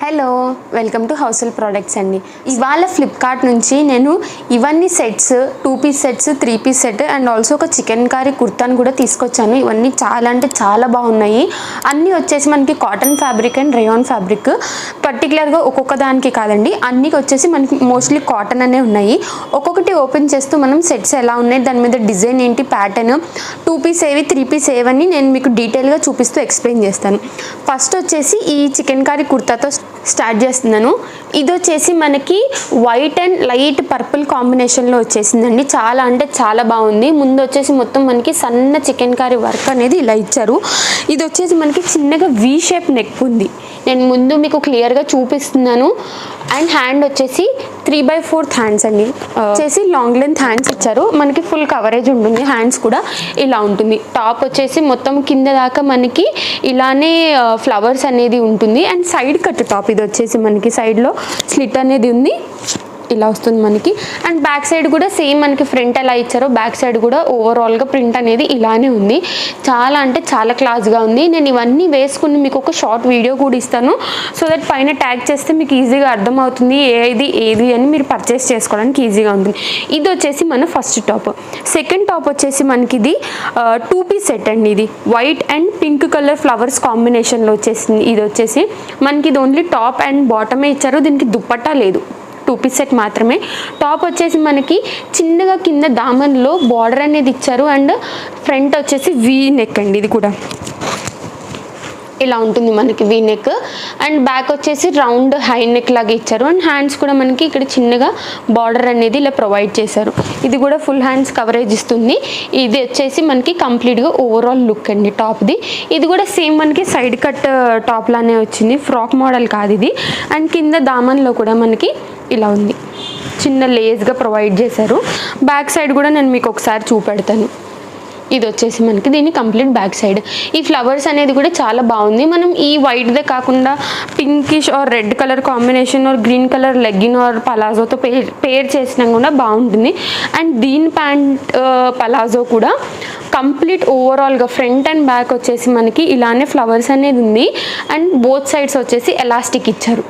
Hello, welcome to household products అండి. ఇవాళ Flipkart నుంచి నేను ఇవన్నీ sets 2 piece sets 3 piece set and also ఒక చికెన్ కర్రీ కుర్తాను కూడా తీసుకొచ్చాను. ఇవన్నీ చాలా అంటే చాలా బాగున్నాయి. అన్నీ వచ్చేసి మనకి cotton fabric and rayon fabric. పర్టికులర్గా ఒక్కొక్క దానికి కాదండి, అన్నీ వచ్చేసి మనకి మోస్ట్లీ కాటన్ అనే ఉన్నాయి. ఒక్కొక్కటి ఓపెన్ చేస్తూ మనం సెట్స్ ఎలా ఉన్నాయి, దాని మీద డిజైన్ ఏంటి, ప్యాటర్న్, 2 పీస్ ఏవి 3 పీస్ ఏవని నేను మీకు డీటెయిల్గా చూపిస్తూ ఎక్స్ప్లెయిన్ చేస్తాను. ఫస్ట్ వచ్చేసి ఈ చికెన్ కర్రీ కుర్తాతో స్టార్ట్ చేస్తున్నాను. ఇది వచ్చేసి మనకి వైట్ అండ్ లైట్ పర్పుల్ కాంబినేషన్లో వచ్చేసిందండి. చాలా అంటే చాలా బాగుంది. ముందు వచ్చేసి మొత్తం మనకి సన్న చికెన్ కర్రీ వర్క్ అనేది ఇలా ఇచ్చారు. ఇది వచ్చేసి మనకి చిన్నగా వీ షేప్ నెక్ ఉంది. నేను ముందు మీకు క్లియర్గా చూపిస్తున్నాను. అండ్ హ్యాండ్ వచ్చేసి 3/4 హ్యాండ్స్ అండి. వచ్చేసి లాంగ్ లెంత్ హ్యాండ్స్ ఇచ్చారు. మనకి ఫుల్ కవరేజ్ ఉంటుంది. హ్యాండ్స్ కూడా ఇలా ఉంటుంది. టాప్ వచ్చేసి మొత్తం కింద దాకా మనకి ఇలానే ఫ్లవర్స్ అనేది ఉంటుంది. And side cut top. ఇది వచ్చేసి మనకి సైడ్లో స్లిట్ అనేది ఉంది, ఇలా వస్తుంది మనకి. అండ్ బ్యాక్ సైడ్ కూడా సేమ్ మనకి ఫ్రంట్ ఎలా ఇచ్చారో బ్యాక్ సైడ్ కూడా ఓవరాల్గా ప్రింట్ అనేది ఇలానే ఉంది. చాలా అంటే చాలా క్లాస్గా ఉంది. నేను ఇవన్నీ వేసుకుని మీకు ఒక షార్ట్ వీడియో కూడా ఇస్తాను. సో దట్ పైన ట్యాగ్ చేస్తే మీకు ఈజీగా అర్థమవుతుంది ఏది అని మీరు పర్చేస్ చేసుకోవడానికి ఈజీగా ఉంటుంది. ఇది వచ్చేసి మన ఫస్ట్ టాప్. సెకండ్ టాప్ వచ్చేసి మనకి ఇది 2 పీస్ సెట్ అండి. ఇది white and pink colour flowers కాంబినేషన్లో వచ్చేసింది. ఇది వచ్చేసి మనకి ఇది ఓన్లీ టాప్ అండ్ బాటమే ఇచ్చారు. దీనికి దుప్పట్టా లేదు, 2 పీస్ సెట్ మాత్రమే. టాప్ వచ్చేసి మనకి చిన్నగా కింద దామన్లో బార్డర్ అనేది ఇచ్చారు. అండ్ ఫ్రంట్ వచ్చేసి వీ నెక్ అండి. ఇది కూడా ఇలా ఉంటుంది మనకి వీ నెక్. అండ్ బ్యాక్ వచ్చేసి రౌండ్ హై నెక్ లాగా ఇచ్చారు. అండ్ హ్యాండ్స్ కూడా మనకి ఇక్కడ చిన్నగా బార్డర్ అనేది ఇలా ప్రొవైడ్ చేశారు. ఇది కూడా ఫుల్ హ్యాండ్స్ కవరేజ్ ఇస్తుంది. ఇది వచ్చేసి మనకి కంప్లీట్గా ఓవరాల్ లుక్ అండి టాప్ది. ఇది కూడా సేమ్ మనకి సైడ్ కట్ టాప్ లానే వచ్చింది, ఫ్రాక్ మోడల్ కాదు ఇది. అండ్ కింద దామన్లో కూడా మనకి ఇలా ఉంది, చిన్న లేస్గా ప్రొవైడ్ చేశారు. బ్యాక్ సైడ్ కూడా నేను మీకు ఒకసారి చూపెడతాను. ఇది వచ్చేసి మనకి దీని కంప్లీట్ బ్యాక్ సైడ్. ఈ ఫ్లవర్స్ అనేది కూడా చాలా బాగుంది. మనం ఈ వైట్దే కాకుండా pinkish or red colour combination or green colour legging or పలాజోతో పేర్ చేసినా కూడా బాగుంటుంది. అండ్ దీని ప్యాంట్ పలాజో కూడా కంప్లీట్ ఓవరాల్గా ఫ్రంట్ అండ్ బ్యాక్ వచ్చేసి మనకి ఇలానే ఫ్లవర్స్ అనేది ఉంది. అండ్ బోత్ సైడ్స్ వచ్చేసి ఎలాస్టిక్ ఇచ్చారు.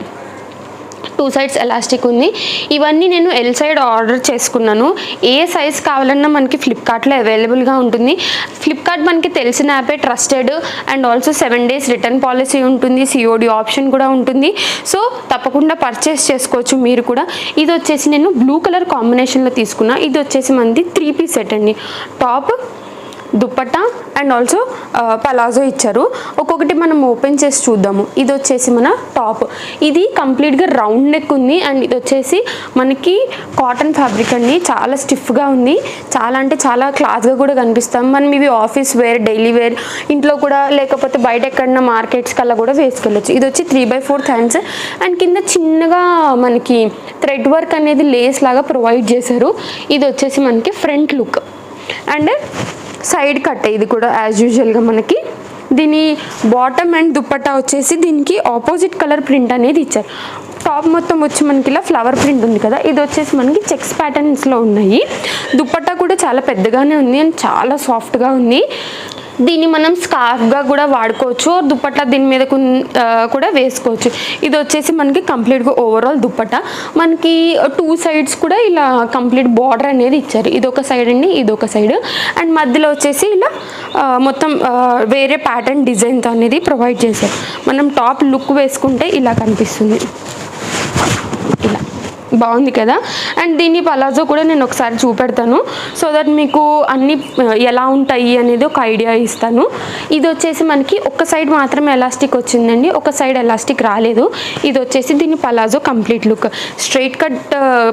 2 సైడ్స్ ఎలాస్టిక్ ఉంది. ఇవన్నీ నేను ఎల్ సైడ్ ఆర్డర్ చేసుకున్నాను. ఏ సైజ్ కావాలన్నా మనకి ఫ్లిప్కార్ట్లో అవైలబుల్గా ఉంటుంది. ఫ్లిప్కార్ట్ మనకి తెలిసిన యాపే, trusted. And also 7 days return policy ఉంటుంది. COD ఆప్షన్ కూడా ఉంటుంది. సో తప్పకుండా పర్చేస్ చేసుకోవచ్చు మీరు కూడా. ఇది వచ్చేసి నేను బ్లూ కలర్ కాంబినేషన్లో తీసుకున్నా. ఇది వచ్చేసి మనది 3 పీస్ సెట్ అండి. Top, dupatta and also palazzo ఇచ్చారు. ఒక్కొక్కటి మనం ఓపెన్ చేసి చూద్దాము. ఇది వచ్చేసి మన టాప్. ఇది కంప్లీట్గా రౌండ్ నెక్ ఉంది. అండ్ ఇది వచ్చేసి మనకి కాటన్ ఫ్యాబ్రిక్ అండి. చాలా స్టిఫ్గా ఉంది. చాలా అంటే చాలా క్లాస్గా కూడా కనిపిస్తాం. మనం ఇవి ఆఫీస్ వేర్, డైలీ వేర్, ఇంట్లో కూడా లేకపోతే బయట ఎక్కడన్నా మార్కెట్స్ కల్లా కూడా వేసుకెళ్ళచ్చు. ఇది వచ్చి 3/4 హ్యాండ్స్. అండ్ కింద చిన్నగా మనకి థ్రెడ్ వర్క్ అనేది లేస్ లాగా ప్రొవైడ్ చేశారు. ఇది వచ్చేసి మనకి front look. And side cut. ఇది కూడా యాజ్ యూజువల్గా మనకి దీని బాటమ్ అండ్ దుప్పట్టా వచ్చేసి దీనికి ఆపోజిట్ కలర్ ప్రింట్ అనేది ఇచ్చారు. టాప్ మొత్తం వచ్చి మనకి ఇలా ఫ్లవర్ ప్రింట్ ఉంది కదా, ఇది వచ్చేసి మనకి చెక్స్ ప్యాటర్న్స్లో ఉన్నాయి. దుప్పట్టా కూడా చాలా పెద్దగానే ఉంది అండ్ చాలా సాఫ్ట్గా ఉంది. దీన్ని మనం స్కార్ఫ్గా కూడా వాడుకోవచ్చు, దుప్పట్టా దీని మీద కూడా వేసుకోవచ్చు. ఇది వచ్చేసి మనకి కంప్లీట్గా ఓవరాల్ దుప్పట్టా. మనకి 2 సైడ్స్ కూడా ఇలా కంప్లీట్ బార్డర్ అనేది ఇచ్చారు. ఇది ఒక సైడ్ అండి, ఇది ఒక సైడ్. అండ్ మధ్యలో వచ్చేసి ఇలా మొత్తం వేరే ప్యాటర్న్ డిజైన్తో అనేది ప్రొవైడ్ చేశారు. మనం టాప్ లుక్ వేసుకుంటే ఇలా కనిపిస్తుంది. ఇలా బాగుంది కదా. అండ్ దీని పలాజో కూడా నేను ఒకసారి చూపెడతాను. సో దట్ మీకు అన్నీ ఎలా ఉంటాయి అనేది ఒక ఐడియా ఇస్తాను. ఇది వచ్చేసి మనకి ఒక సైడ్ మాత్రమే ఎలాస్టిక్ వచ్చిందండి, ఒక సైడ్ ఎలాస్టిక్ రాలేదు. ఇది వచ్చేసి దీని palazzo complete look. Straight cut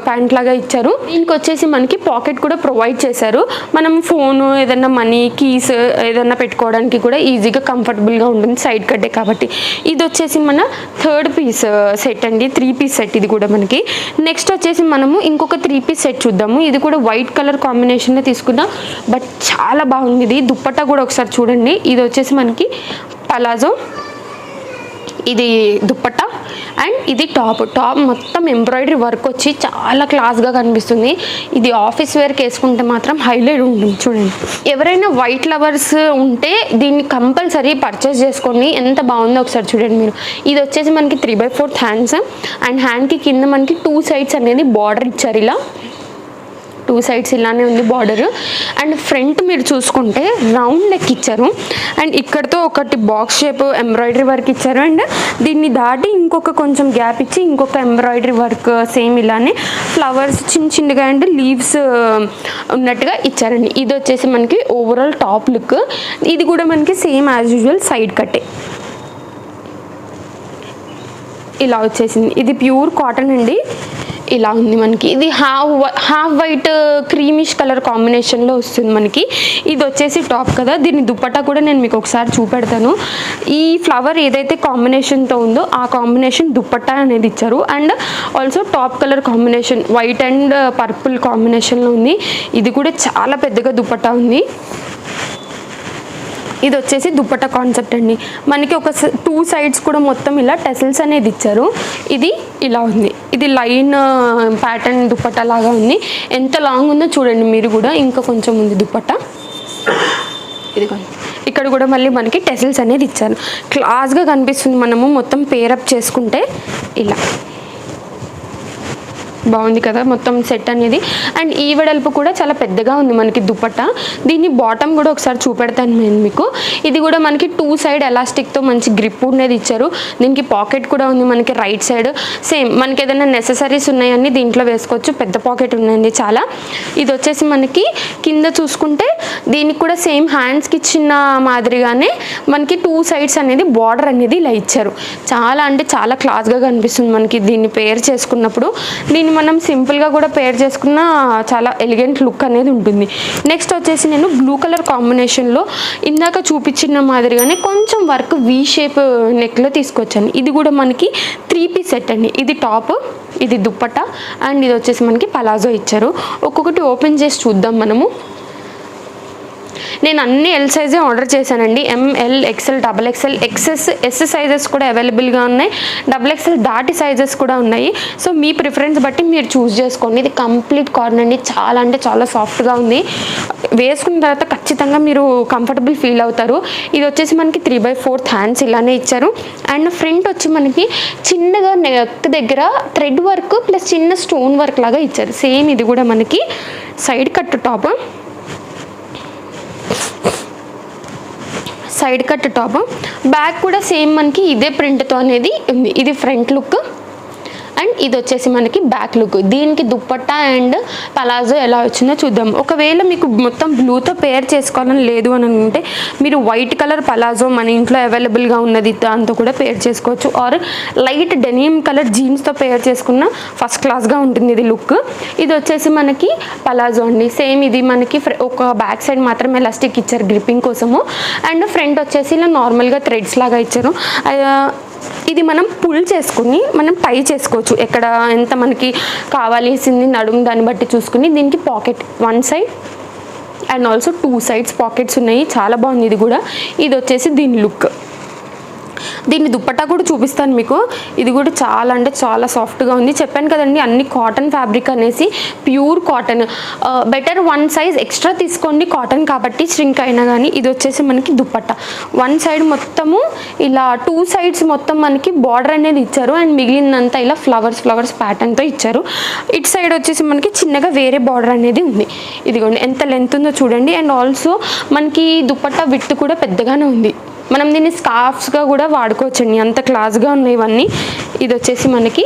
pant లాగా ఇచ్చారు. దీనికి వచ్చేసి మనకి పాకెట్ కూడా ప్రొవైడ్ చేశారు. మనం ఫోను, ఏదన్నా మనీ, కీస్ ఏదన్నా పెట్టుకోవడానికి కూడా ఈజీగా కంఫర్టబుల్గా ఉంటుంది, సైడ్ కట్టే కాబట్టి. ఇది వచ్చేసి మన 3rd పీస్ సెట్ అండి. 3 పీస్ సెట్ ఇది కూడా మనకి. నెక్స్ట్ వచ్చేసి మనము ఇంకొక 3 పీస్ సెట్ చూద్దాము. ఇది కూడా వైట్ కలర్ కాంబినేషన్లో తీసుకుందాం. బట్ చాలా బాగుంది. ఇది దుప్పట్టా కూడా ఒకసారి చూడండి. ఇది వచ్చేసి మనకి పలాజో ఇది దుప్పట్టా అండ్ ఇది టాప్ మొత్తం ఎంబ్రాయిడరీ వర్క్ వచ్చి చాలా క్లాస్గా కనిపిస్తుంది. ఇది ఆఫీస్ వేర్కి వేసుకుంటే మాత్రం హైలైట్ ఉంటుంది. చూడండి, ఎవరైనా వైట్ లవర్స్ ఉంటే దీన్ని కంపల్సరీ పర్చేస్ చేసుకోండి. ఎంత బాగుందో ఒకసారి చూడండి మీరు. ఇది వచ్చేసి మనకి 3/4 హ్యాండ్స్ అండ్ హ్యాండ్కి కింద మనకి 2 సైడ్స్ అనేది బార్డర్ ఇచ్చారు. ఇలా 2 సైడ్స్ ఇలానే ఉంది బార్డర్. అండ్ ఫ్రంట్ మీరు చూసుకుంటే రౌండ్ నెక్ ఇచ్చారు అండ్ ఇక్కడతో ఒకటి బాక్స్ షేప్ ఎంబ్రాయిడరీ వర్క్ ఇచ్చారు. అండ్ దీన్ని దాటి ఇంకొక కొంచెం గ్యాప్ ఇచ్చి ఇంకొక ఎంబ్రాయిడరీ వర్క్ సేమ్ ఇలానే ఫ్లవర్స్ చిన్నగా అండ్ లీవ్స్ ఉన్నట్టుగా ఇచ్చారండి. ఇది వచ్చేసి మనకి ఓవరాల్ టాప్ లుక్. ఇది కూడా మనకి సేమ్ యాజ్ యూజువల్ సైడ్ కట్టే ఇలా వచ్చేసింది. ఇది ప్యూర్ కాటన్ అండి. ఇలా ఉంది మనకి. ఇది హాఫ్ వైట్ క్రీమిష్ కలర్ కాంబినేషన్లో వస్తుంది మనకి. ఇది వచ్చేసి టాప్ కదా, దీని దుప్పట్టా కూడా నేను మీకు ఒకసారి చూపెడతాను. ఈ ఫ్లవర్ ఏదైతే కాంబినేషన్తో ఉందో ఆ కాంబినేషన్ దుప్పట్టా అనేది ఇచ్చారు. And also top colour combination white and purple కాంబినేషన్లో ఉంది. ఇది కూడా చాలా పెద్దగా దుప్పట్టా ఉంది. ఇది వచ్చేసి దుప్పట్టా కాన్సెప్ట్ అండి. మనకి ఒక 2 సైడ్స్ కూడా మొత్తం ఇలా టెసల్స్ అనేది ఇచ్చారు. ఇది ఇలా ఉంది. ఇది లైన్ ప్యాటర్న్ దుప్పట్టా లాగా ఉంది. ఎంత లాంగ్ ఉందో చూడండి మీరు కూడా. ఇంకా కొంచెం ఉంది దుప్పట్టా. ఇది ఇక్కడ కూడా మళ్ళీ మనకి టెసల్స్ అనేది ఇచ్చారు. క్లాస్గా కనిపిస్తుంది. మనము మొత్తం పేరప్ చేసుకుంటే ఇలా బాగుంది కదా మొత్తం సెట్ అనేది. అండ్ ఈ వెడల్పు కూడా చాలా పెద్దగా ఉంది మనకి దుప్పట్టా. దీన్ని బాటమ్ కూడా ఒకసారి చూపెడతాను నేను మీకు. ఇది కూడా మనకి 2 సైడ్ ఎలాస్టిక్తో మంచి గ్రిప్ ఉండేది ఇచ్చారు. దీనికి పాకెట్ కూడా ఉంది మనకి రైట్ సైడ్. సేమ్ మనకి ఏదైనా నెససరీస్ ఉన్నాయని దీంట్లో వేసుకోవచ్చు. పెద్ద పాకెట్ ఉందండి చాలా. ఇది వచ్చేసి మనకి కింద చూసుకుంటే దీనికి కూడా సేమ్ హ్యాండ్స్కి ఇచ్చిన మాదిరిగానే మనకి 2 సైడ్స్ అనేది బార్డర్ అనేది ఇలా ఇచ్చారు. చాలా అంటే చాలా క్లాస్గా కనిపిస్తుంది మనకి దీన్ని పేర్ చేసుకున్నప్పుడు. దీన్ని మనం సింపుల్గా కూడా పేర్ చేసుకున్న చాలా ఎలిగెంట్ లుక్ అనేది ఉంటుంది. నెక్స్ట్ వచ్చేసి నేను బ్లూ కలర్ కాంబినేషన్లో ఇందాక చూపించిన మాదిరిగానే కొంచెం వర్క్ వీ షేప్ నెక్లో తీసుకొచ్చాను. ఇది కూడా మనకి 3 పీస్ సెట్ అండి. ఇది టాప్, ఇది దుప్పట్టా అండ్ ఇది వచ్చేసి మనకి పలాజో ఇచ్చారు. ఒక్కొక్కటి ఓపెన్ చేసి చూద్దాం మనము. నేను అన్ని ఎల్ సైజే ఆర్డర్ చేశానండి. ML, XL, XXL, XS, S sizes కూడా అవైలబుల్గా ఉన్నాయి. XXL దాటి సైజెస్ కూడా ఉన్నాయి. సో మీ ప్రిఫరెన్స్ బట్టి మీరు చూస్ చేసుకోండి. ఇది కంప్లీట్ కాటన్ అండి. చాలా అంటే చాలా సాఫ్ట్గా ఉంది. వేసుకున్న తర్వాత ఖచ్చితంగా మీరు కంఫర్టబుల్ ఫీల్ అవుతారు. ఇది వచ్చేసి మనకి 3/4 హ్యాండ్స్ ఇలానే ఇచ్చారు. అండ్ ఫ్రంట్ వచ్చి మనకి చిన్నగా నెక్ దగ్గర థ్రెడ్ వర్క్ ప్లస్ చిన్న స్టోన్ వర్క్ లాగా ఇచ్చారు. సేమ్ ఇది కూడా మనకి side cut top, side cut top. Back కూడా సేమ్ మనకి ఇదే ప్రింట్తో అనేది ఉంది. ఇది ఫ్రంట్ లుక్ అండ్ ఇది వచ్చేసి మనకి బ్యాక్ లుక్. దీనికి దుప్పట్టా అండ్ పలాజో ఎలా వచ్చిందో చూద్దాం. ఒకవేళ మీకు మొత్తం బ్లూతో పేర్ చేసుకోవాలని లేదు అని అనుకుంటే మీరు వైట్ కలర్ పలాజో మన ఇంట్లో అవైలబుల్గా ఉన్నది దాంతో కూడా పేర్ చేసుకోవచ్చు. ఆర్ లైట్ డెనిమ్ కలర్ జీన్స్తో పేర్ చేసుకున్న ఫస్ట్ క్లాస్గా ఉంటుంది ఇది లుక్. ఇది వచ్చేసి మనకి పలాజో అండి. సేమ్ ఇది మనకి ఒక బ్యాక్ సైడ్ మాత్రం ఎలాస్టిక్ ఇచ్చారు గ్రిప్పింగ్ కోసము. అండ్ ఫ్రంట్ వచ్చేసి ఇలా నార్మల్గా థ్రెడ్స్ లాగా ఇచ్చారు. ఇది మనం పుల్ చేసుకుని మనం టై చేసుకోవచ్చు. ఎక్కడ ఎంత మనకి కావాల్సింది నడుము దాన్ని బట్టి చూసుకుని. దీనికి pocket 1 side and also 2 sides pockets ఉన్నాయి. చాలా బాగుంది ఇది కూడా. ఇది వచ్చేసి దీని లుక్. దీన్ని దుప్పట్టా కూడా చూపిస్తాను మీకు. ఇది కూడా చాలా అంటే చాలా సాఫ్ట్గా ఉంది. చెప్పాను కదండి అన్ని కాటన్ ఫ్యాబ్రిక్ అనేసి, pure cotton. Better 1 size extra తీసుకోండి కాటన్ కాబట్టి ష్రింక్ అయినా కానీ. ఇది వచ్చేసి మనకి దుప్పట్టా 1 సైడ్ మొత్తము ఇలా 2 సైడ్స్ మొత్తం మనకి బార్డర్ అనేది ఇచ్చారు. అండ్ మిగిలినంతా ఇలా ఫ్లవర్స్ ప్యాటర్న్తో ఇచ్చారు. ఇటు సైడ్ వచ్చేసి మనకి చిన్నగా వేరే బార్డర్ అనేది ఉంది. ఇదిగోండి ఎంత లెంత్ ఉందో చూడండి. అండ్ ఆల్సో మనకి దుప్పట్టా విడ్త్ కూడా పెద్దగానే ఉంది. మనం దీన్ని స్కార్ఫ్స్గా కూడా వాడుకోవచ్చండి. అంత క్లాస్గా ఉన్నాయి ఇవన్నీ. ఇది వచ్చేసి మనకి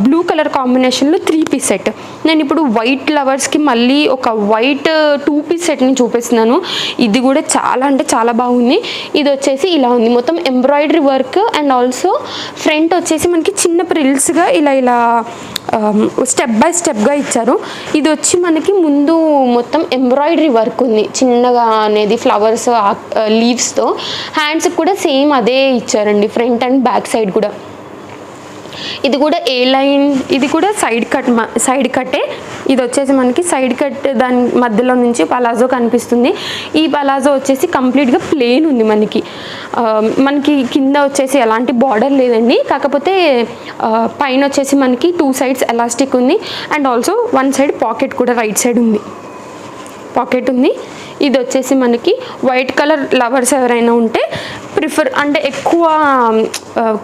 బ్లూ కలర్ కాంబినేషన్లో 3 పీస్ సెట్. నేను ఇప్పుడు వైట్ లవర్స్కి మళ్ళీ ఒక వైట్ 2 పీస్ సెట్ని చూపిస్తున్నాను. ఇది కూడా చాలా అంటే చాలా బాగుంది. ఇది వచ్చేసి ఇలా ఉంది మొత్తం embroidery work. And also front వచ్చేసి మనకి చిన్న ప్రిల్స్గా ఇలా స్టెప్ బై స్టెప్గా ఇచ్చారు. ఇది వచ్చి మనకి ముందు మొత్తం ఎంబ్రాయిడరీ వర్క్ ఉంది చిన్నగా అనేది ఫ్లవర్స్ లీవ్స్తో. హ్యాండ్స్కి కూడా సేమ్ అదే ఇచ్చారండి ఫ్రంట్ అండ్ బ్యాక్ సైడ్ కూడా. ఇది కూడా ఏ లైన్, ఇది కూడా సైడ్ కట్టే. ఇది వచ్చేసి మనకి సైడ్ కట్, దాని మధ్యలో నుంచి పలాజో కనిపిస్తుంది. ఈ పలాజో వచ్చేసి కంప్లీట్గా ప్లెయిన్ ఉంది. మనకి కింద వచ్చేసి ఎలాంటి బార్డర్ లేదండి, కాకపోతే పైన వచ్చేసి మనకి 2 sides ఎలాస్టిక్ ఉంది. అండ్ ఆల్సో 1 side పాకెట్ కూడా రైట్ సైడ్ ఉంది, పాకెట్ ఉంది. ఇది వచ్చేసి మనకి వైట్ కలర్ లవర్స్ ఎవరైనా ఉంటే అంటే ఎక్కువ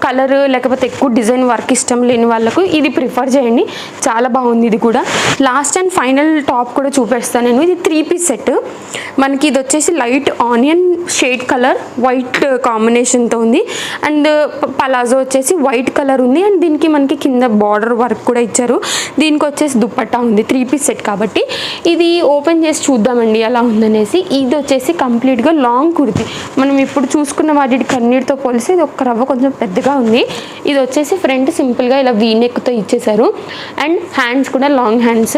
కలర్ లేకపోతే ఎక్కువ డిజైన్ వర్క్ ఇష్టం లేని వాళ్ళకు ఇది ప్రిఫర్ చేయండి, చాలా బాగుంది. ఇది కూడా లాస్ట్ అండ్ ఫైనల్ టాప్ కూడా చూపిస్తాను నేను. ఇది 3 piece సెట్. మనకి ఇది వచ్చేసి light onion shade colour white కాంబినేషన్తో ఉంది. అండ్ పలాజో వచ్చేసి వైట్ కలర్ ఉంది. అండ్ దీనికి మనకి కింద బార్డర్ వర్క్ కూడా ఇచ్చారు. దీనికి వచ్చేసి దుపట్టా ఉంది. 3 piece సెట్ కాబట్టి ఇది ఓపెన్ చేసి చూద్దామండి ఎలా ఉందనేసి. ఇది వచ్చేసి కంప్లీట్గా లాంగ్ కుర్తీ. మనం ఇప్పుడు చూసుకున్న వాటి కన్నీటితో పోలిసి ఇది ఒక రవ్వ కొంచెం పెద్దగా ఉంది. ఇది వచ్చేసి ఫ్రంట్ సింపుల్గా ఇలా వీ నెక్తో ఇచ్చేసారు. అండ్ హ్యాండ్స్ కూడా లాంగ్ హ్యాండ్స్,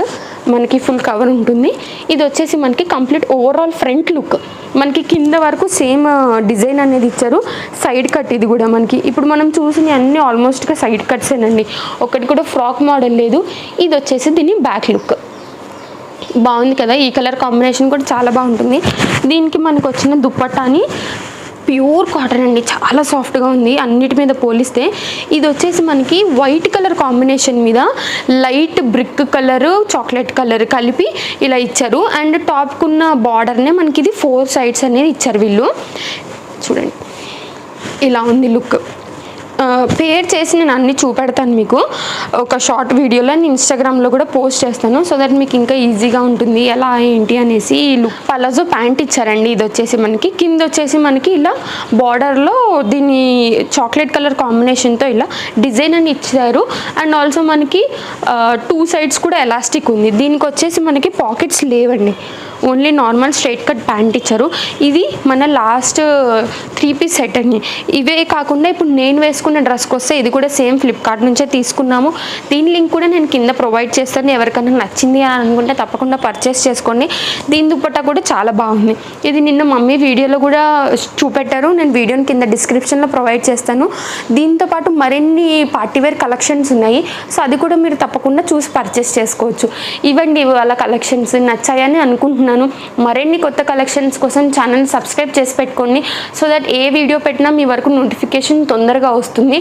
మనకి ఫుల్ కవర్ ఉంటుంది. ఇది వచ్చేసి మనకి కంప్లీట్ ఓవరాల్ ఫ్రంట్ లుక్. మనకి కింద వరకు సేమ్ డిజైన్ అనేది ఇచ్చారు. సైడ్ కట్ ఇది కూడా మనకి ఇప్పుడు మనం చూసిన అన్ని ఆల్మోస్ట్గా సైడ్ కట్సేనండి, ఒకటి కూడా ఫ్రాక్ మోడల్ లేదు. ఇది వచ్చేసి దీని బ్యాక్ లుక్. బాగుంది కదా, ఈ కలర్ కాంబినేషన్ కూడా చాలా బాగుంటుంది. దీనికి మనకు వచ్చిన దుప్పట్టాని ప్యూర్ కాటన్ అండి, చాలా సాఫ్ట్గా ఉంది అన్నిటి మీద పోలిస్తే. ఇది వచ్చేసి మనకి వైట్ కలర్ కాంబినేషన్ మీద light brick colour, chocolate colour కలిపి ఇలా ఇచ్చారు. అండ్ టాప్కున్న బార్డర్నే మనకి ఇది 4 sides అనేది ఇచ్చారు వీళ్ళు. చూడండి ఇలా ఉంది లుక్. పేర్ చేసి నేను అన్నీ చూపెడతాను మీకు ఒక షార్ట్ వీడియోలో. నేను ఇన్స్టాగ్రామ్లో కూడా పోస్ట్ చేస్తాను, సో దట్ మీకు ఇంకా ఈజీగా ఉంటుంది ఎలా ఏంటి అనేసి. లుక్ పలాజో ప్యాంట్ ఇచ్చారండి. ఇది వచ్చేసి మనకి కింద వచ్చేసి మనకి ఇలా బార్డర్లో దీని చాక్లెట్ కలర్ కాంబినేషన్తో ఇలా డిజైన్ అని ఇచ్చారు. అండ్ ఆల్సో మనకి 2 sides కూడా ఎలాస్టిక్ ఉంది. దీనికి వచ్చేసి మనకి పాకెట్స్ లేవండి, only normal straight cut pant ఇచ్చారు. ఇది మన లాస్ట్ 3 piece సెట్ అండి. ఇవే కాకుండా ఇప్పుడు నేను వేసుకున్న డ్రెస్కి వస్తే ఇది కూడా సేమ్ ఫ్లిప్కార్ట్ నుంచే తీసుకున్నాము. దీని లింక్ కూడా నేను కింద ప్రొవైడ్ చేస్తాను. ఎవరికైనా నచ్చింది అని అనుకుంటే తప్పకుండా పర్చేస్ చేసుకోండి. దీని దుపట్టా కూడా చాలా బాగుంది. ఇది నిన్న మమ్మీ వీడియోలో కూడా చూపెట్టారు, నేను వీడియోని కింద డిస్క్రిప్షన్లో ప్రొవైడ్ చేస్తాను. దీంతో పాటు మరిన్ని పార్టీవేర్ కలెక్షన్స్ ఉన్నాయి, సో అది కూడా మీరు తప్పకుండా చూసి పర్చేస్ చేసుకోవచ్చు. ఇవ్వండి వాళ్ళ కలెక్షన్స్ నచ్చాయని అనుకుంటున్నాను. మరిన్ని కొత్త కలెక్షన్స్ కోసం ఛానల్ సబ్స్క్రైబ్ చేసి పెట్టుకోండి, సో దట్ ఏ వీడియో పెట్టినా మీ వరకు నోటిఫికేషన్ తొందరగా వస్తుంది.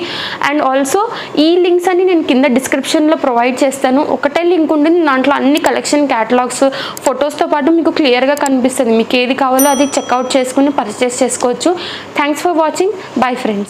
అండ్ ఆల్సో ఈ లింక్స్ అన్ని నేను కింద డిస్క్రిప్షన్లో ప్రొవైడ్ చేస్తాను. ఒకటే లింక్ ఉంటుంది, దాంట్లో అన్ని కలెక్షన్ క్యాటలాగ్స్ ఫొటోస్తో పాటు మీకు క్లియర్గా కనిపిస్తుంది. మీకు ఏది కావాలో అది చెక్అవుట్ చేసుకుని పర్చేస్ చేసుకోవచ్చు. Thanks for watching. Bye friends.